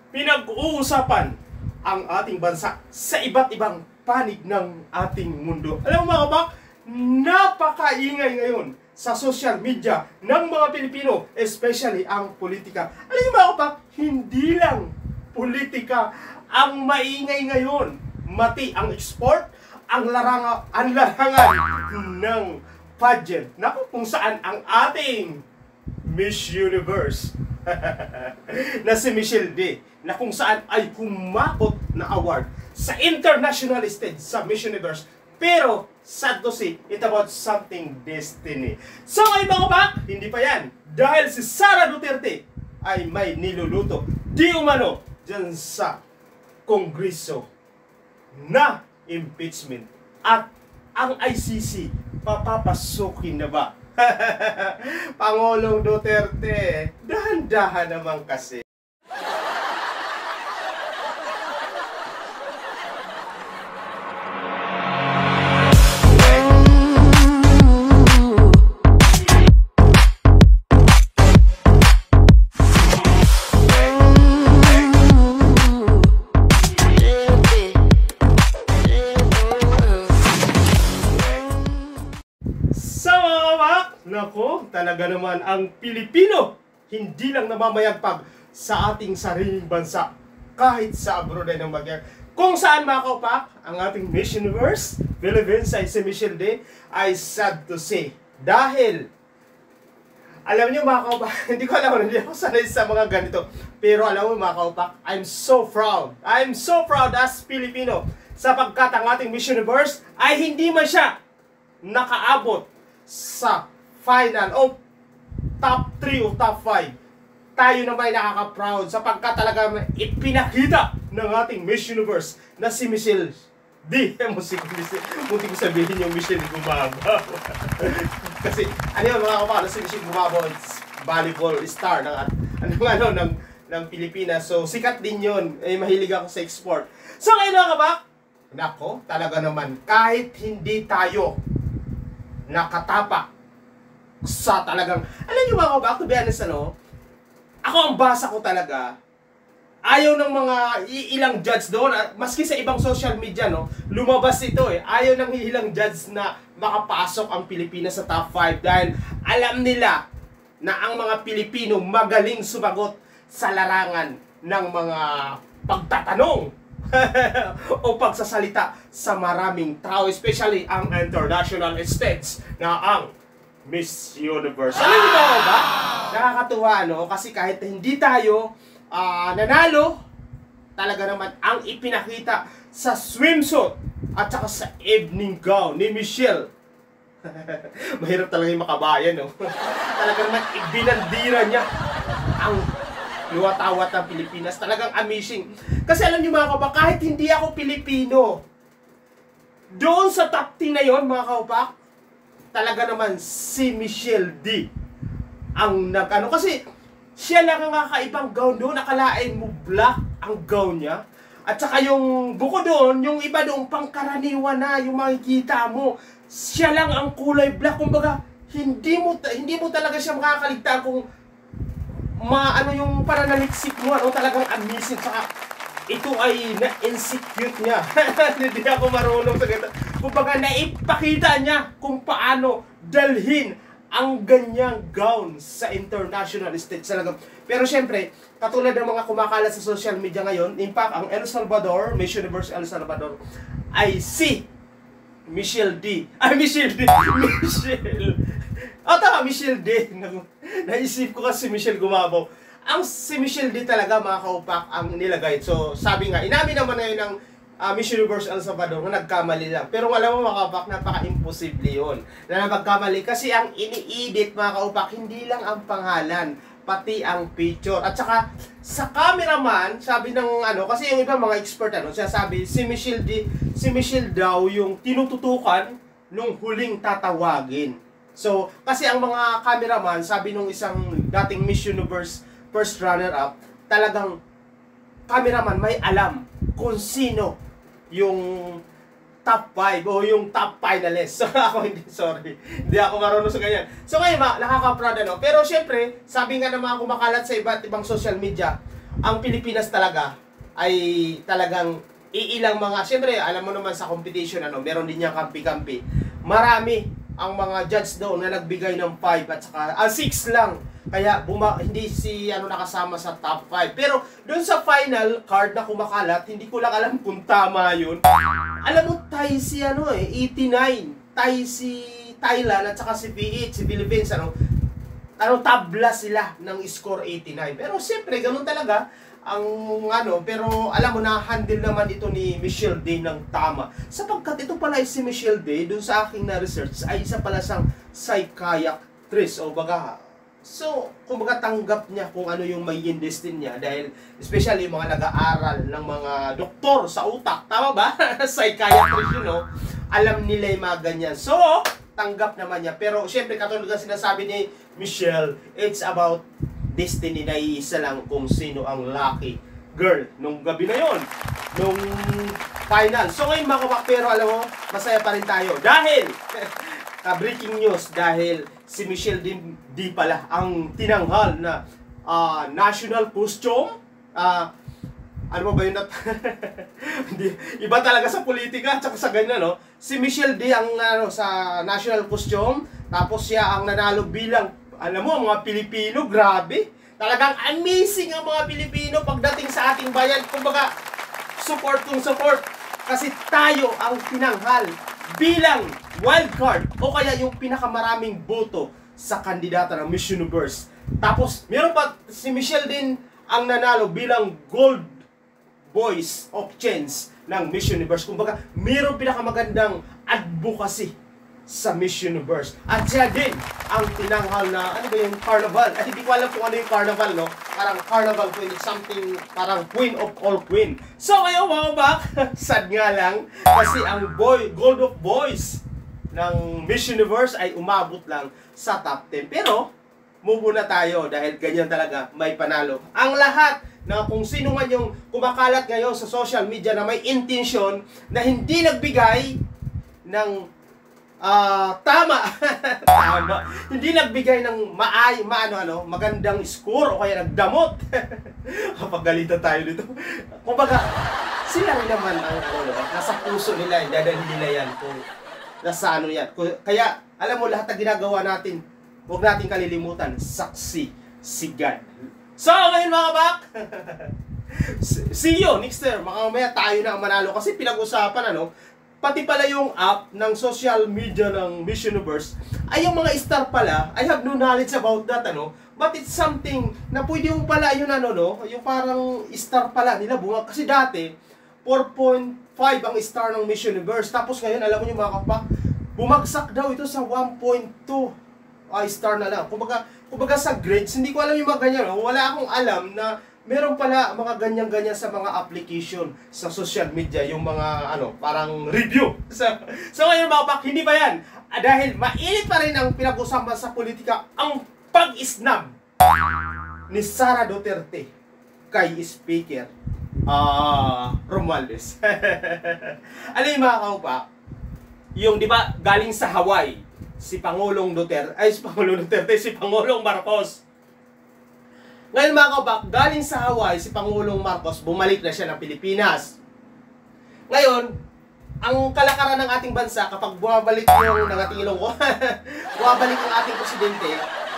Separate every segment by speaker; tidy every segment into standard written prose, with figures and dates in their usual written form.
Speaker 1: pinag-uusapan ang ating bansa sa iba't ibang panig ng ating mundo. Alam mo mga kabak, napakaingay ngayon sa social media ng mga Pilipino, especially ang politika. Alam mo mga kabak, hindi lang politika ang maingay ngayon, mati ang export, ang larangan ng pageant. Naku, kung saan ang ating Miss Universe na si Michelle D, na kung saan ay humakot na award sa international stage sa Miss Universe. Pero, sad to say, it's about something destiny. So, ay mga bak, hindi pa yan. Dahil si Sara Duterte ay may niluluto di umano dyan sa Kongreso na impeachment. At ang ICC, papapasukin na ba? Pangulong Duterte, dahan-dahan naman kasi. Nako, talaga naman ang Pilipino hindi lang namamayagpag sa ating sariling bansa, kahit sa abroad ay nang magyag. Kung saan mga kaupak, ang ating Miss Universe Philippines ay si Michelle D ay sad to say. Dahil, alam niyo mga kaupak, hindi ko alam, hindi ako sanay sa mga ganito. Pero alam mo mga kaupak, I'm so proud as Filipino sapagkat ang ating Miss Universe ay hindi man siya nakaabot sa final o top 3 o top 5. Tayo naman ay nakaka-proud sapagkat talaga ipinakita ng ating Miss Universe na si Michelle D. Munti ko sabihin yung Michelle Gumabaw. Kasi ano yun mga kapakala, si Michelle Gumabaw is volleyball star ng Pilipinas. So sikat din yun. Mahilig ako sa export. So ngayon mga kapak, nako, talaga naman kahit hindi tayo nakatapak sa talagang, alam niyo mga kabak, to be honest, ako ang basa ko talaga, ayaw ng mga ilang judge doon, maski sa ibang social media, lumabas ito ayaw ng ilang judge na makapasok ang Pilipinas sa top 5 dahil alam nila na ang mga Pilipino magaling sumagot sa larangan ng mga pagtatanong o pagsasalita sa maraming tao, especially ang international stage na ang Miss Universe. Alam niyo ba? Nakakatuwa, Kasi kahit hindi tayo nanalo, talaga naman ang ipinakita sa swimsuit at saka sa evening gown ni Michelle. Mahirap talaga yung makabayan, Talaga naman ibinandira niya ang luwat-awat ng Pilipinas. Talagang amazing. Kasi alam niyo mga kaupak, kahit hindi ako Pilipino, doon sa top 10 na yon mga kaupak, talaga naman si Michelle D ang kasi siya lang ang kakaibang gown doon. Nakalain mo black ang gown niya, at saka yung buko doon, yung iba doon pangkaraniwan na yung makikita mo, siya lang ang kulay black. Kumbaga hindi mo talaga siya makakaligtaan kung yung pananaliksik mo, talagang amazing. Saka ito ay na-insecute niya. Hindi ako marunong sa ganito. Kumbaga, naipakita niya kung paano dalhin ang ganyang gown sa international stage. Pero syempre, katulad ng mga kumakalat sa social media ngayon, in fact, ang El Salvador, Miss Universe El Salvador, ay si Michelle D. Michelle D. Tama, Michelle D. Naisip ko kasi Michelle Gumabaw. Ang si Michelle D talaga mga kaupak ang nilagay. So sabi nga, inamin naman ngayon ng Miss Universe El Salvador na nagkamali lang. Pero alam mo mga kaupak, napaka-imposible yun na nagkamali. Kasi ang ini-edit mga kaupak, hindi lang ang pangalan, pati ang picture. At saka sa cameraman, sabi ng kasi yung iba mga expert sabi si Michelle daw yung tinututukan nung huling tatawagin. So kasi ang mga cameraman, sabi nung isang dating Miss Universe first runner-up, talagang cameraman may alam kung sino yung top 5 o yung top finalist. So ako hindi ako marunong sa ganyan. So ngayon nakaka-proud Pero syempre, sabi nga ng mga kumakalat sa iba't ibang social media, ang Pilipinas talaga ay talagang iilang mga, siyempre alam mo naman sa competition meron din niya kampi-kampi. Marami ang mga judge doon na nagbigay ng 5 at saka 6 lang. Kaya hindi si nakasama sa top 5. Pero doon sa final card na kumakalat, hindi ko lang alam kung tama 'yun. Alam mo, tie si 89, tie si Thailand at saka si PH, si Philippines tabla sila ng score 89. Pero siyempre ganun talaga ang pero alam mo na handle naman ito ni Michelle Day ng tama. Sapagkat ito pala si Michelle Day, dun sa aking na-research, ay isa pala siyang psychiatrist o baga. So, kumbaga tanggap niya kung ano yung may destiny niya dahil especially yung mga nag-aaral ng mga doktor sa utak. Tama ba? Psychiatrist alam nila yung mga ganyan. So, tanggap naman niya. Pero syempre katulad ng sinasabi ni Michelle, it's about destiny na iisa lang kung sino ang lucky girl nung gabi na yon, nung final. So ngayon mga kapak, pero alam mo, masaya pa rin tayo dahil breaking news, dahil si Michelle di pala ang tinanghal na national costume. Ano ba yun? Iba talaga sa politika at sa ganyan, si Michelle Day ang sa national costume, tapos siya ang nanalo bilang, alam mo, ang mga Pilipino, grabe. Talagang amazing ang mga Pilipino pagdating sa ating bayan. Kumbaga, support kung support. Kasi tayo ang tinanghal bilang wildcard o kaya yung pinakamaraming boto sa kandidata ng Miss Universe. Tapos, meron pa si Michelle din ang nanalo bilang Gold Voice of Change ng Miss Universe. Kumbaga, meron pinakamagandang advocacy sa Miss Universe. At siya din ang tinanghal na, carnival. At hindi ko alam kung ano yung carnival, Parang carnival queen, something, parang queen of all queen. So, ngayon mga bak, sad nga lang, kasi ang Gold of Voice ng Miss Universe ay umabot lang sa top 10. Pero, move na tayo dahil ganyan talaga may panalo. Ang lahat na kung sino man yung kumakalat ngayon sa social media na may intention na hindi nagbigay ng tama. Tama. Hindi nagbigay ng magandang score o kaya nagdamot. Pagalitan tayo dito. Kumbaga, sila rin naman ang nasa puso nila, dadalhin nila yan kung nasa yan. Kaya, alam mo, lahat na ginagawa natin, huwag natin kalilimutan, saksi si God. So, ngayon mga bak, see you next year. Mamaya tayo na ang manalo kasi pinag-usapan pati pala yung app ng social media ng Miss Universe ay yung mga star pala, I have no knowledge about that but it's something na pwede yung pala yun yung parang star pala nila bunga kasi dati 4.5 ang star ng Miss Universe, tapos ngayon alam mo yung mga kapak, bumagsak daw ito sa 1.2 star na lang. Kumbaga sa grades, hindi ko alam yung mga ganyan, wala akong alam na meron pala mga ganyan-ganyan sa mga application sa social media, yung mga parang review. So ngayon mga pak, hindi ba yan? Dahil mainit pa rin ang pinag-usapan sa politika, ang pag-isnab ni Sara Duterte kay Speaker Romualdez. Alam yung mga kaupak, yung di ba galing sa Hawaii, si Pangulong Marcos. Ngayon mga kabak, galing sa Hawaii, si Pangulong Marcos, bumalik na siya ng Pilipinas. Ngayon, ang kalakaran ng ating bansa, kapag bumabalik yung nangatilong ko, bumabalik ang ating presidente,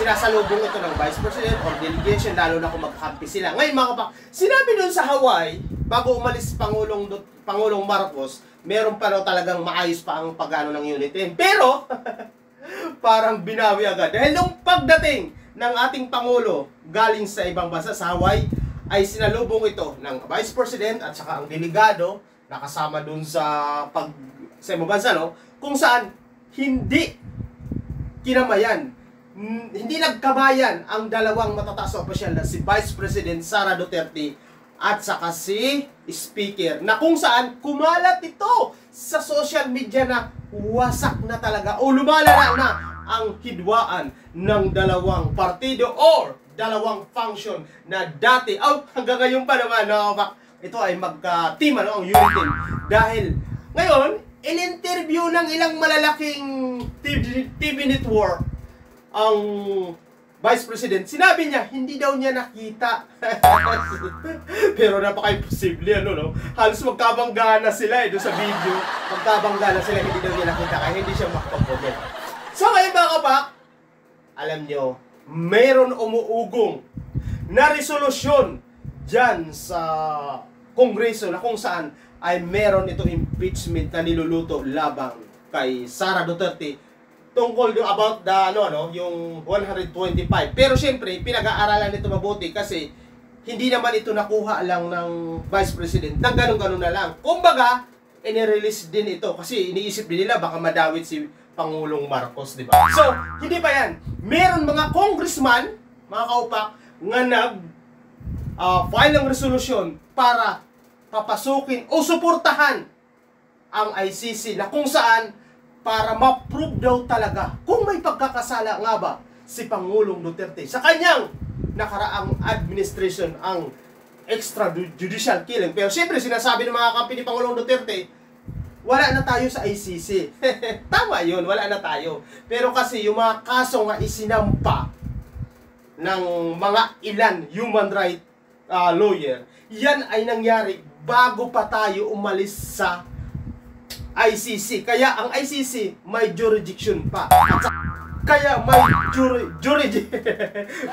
Speaker 1: sinasalubong ito ng Vice President or delegation, lalo na kung magkakampi sila. Ngayon mga kabak, sinabi doon sa Hawaii, bago umalis Pangulong Marcos, meron pa raw talagang maayos pa ang pagano ng Unit 10. Pero, parang binawi agad. Dahil nung pagdating ng ating Pangulo galing sa ibang bansa, sa Hawaii, ay sinalubong ito ng Vice President at saka ang delegado nakasama dun sa ibang bansa, kung saan hindi kinamayan, hindi nagkamayan ang dalawang matataas na opisyal na si Vice President Sara Duterte at saka si Speaker, na kung saan kumalat ito sa social media na wasak na talaga o lumalala na ang hidwaan ng dalawang partido or dalawang function na dati hanggang ngayon pa naman ito ay magka-team ang Unit 10. Dahil ngayon in-interview ng ilang malalaking TV network ang Vice President, sinabi niya, hindi daw niya nakita. Pero napaka-imposible, ano, no? Halos magkabangga na sila, doon sa video. Magkabangga na sila, hindi daw niya nakita, kaya hindi siya makapag-comment. So, ngayon mga kapak, alam nyo, mayroon umuugong na resolusyon dyan sa Kongreso na kung saan ay meron itong impeachment na niluluto labang kay Sara Duterte tungkol yung about the yung 125. Pero syempre, pinag-aaralan nito mabuti kasi hindi naman ito nakuha lang ng Vice President. Nang ganun-ganun na lang. Kumbaga, inirelease din ito kasi iniisip din nila baka madawit si Pangulong Marcos, di ba? So, hindi pa yan. Meron mga congressman, mga kaupak, nga file ng resolusyon para papasukin o suportahan ang ICC na kung saan para ma-prove daw talaga kung may pagkakasala nga ba si Pangulong Duterte sa kanyang nakaraang administration ang extrajudicial killing. Pero siyempre sinasabi ng mga kampi ni Pangulong Duterte, wala na tayo sa ICC. Tama yun, wala na tayo. Pero kasi yung mga kaso nga isinampa ng mga ilan human rights lawyer, yan ay nangyari bago pa tayo umalis sa ICC. Kaya ang ICC may jurisdiction pa. Kaya may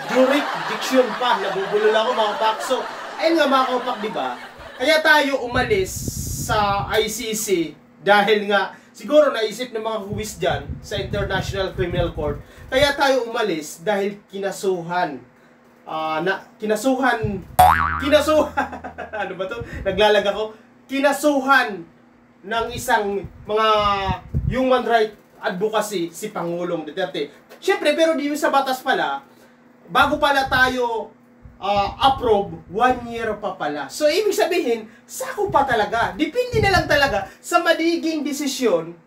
Speaker 1: jurisdiction pa. Nabubulol ako mga pak. So, ayun nga mga kapak, di ba? Kaya tayo umalis sa ICC dahil nga siguro naisip ng mga huwis dyan sa International Criminal Court. Kaya tayo umalis dahil kinasuhan ano ba to? Naglalag ako. Kinasuhan ng isang mga human right advocacy si Pangulong Duterte. Siyempre, pero di sa batas pala, bago pala tayo approve, 1 year pa pala. So, ibig sabihin, sako pa talaga. Depende na lang talaga sa madiging desisyon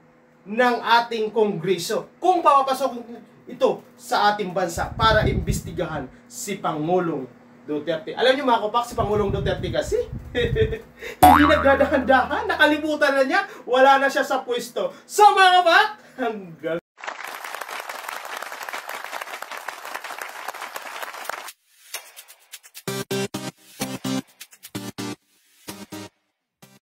Speaker 1: ng ating Kongreso kung papapasok ito sa ating bansa para imbestigahan si Pangulong Duterte. Alam niyo mga kapak, si Pangulong Duterte kasi hindi nagdadahan-dahan, nakalimutan na niya, wala na siya sa pwesto. So mga kapak, hanggang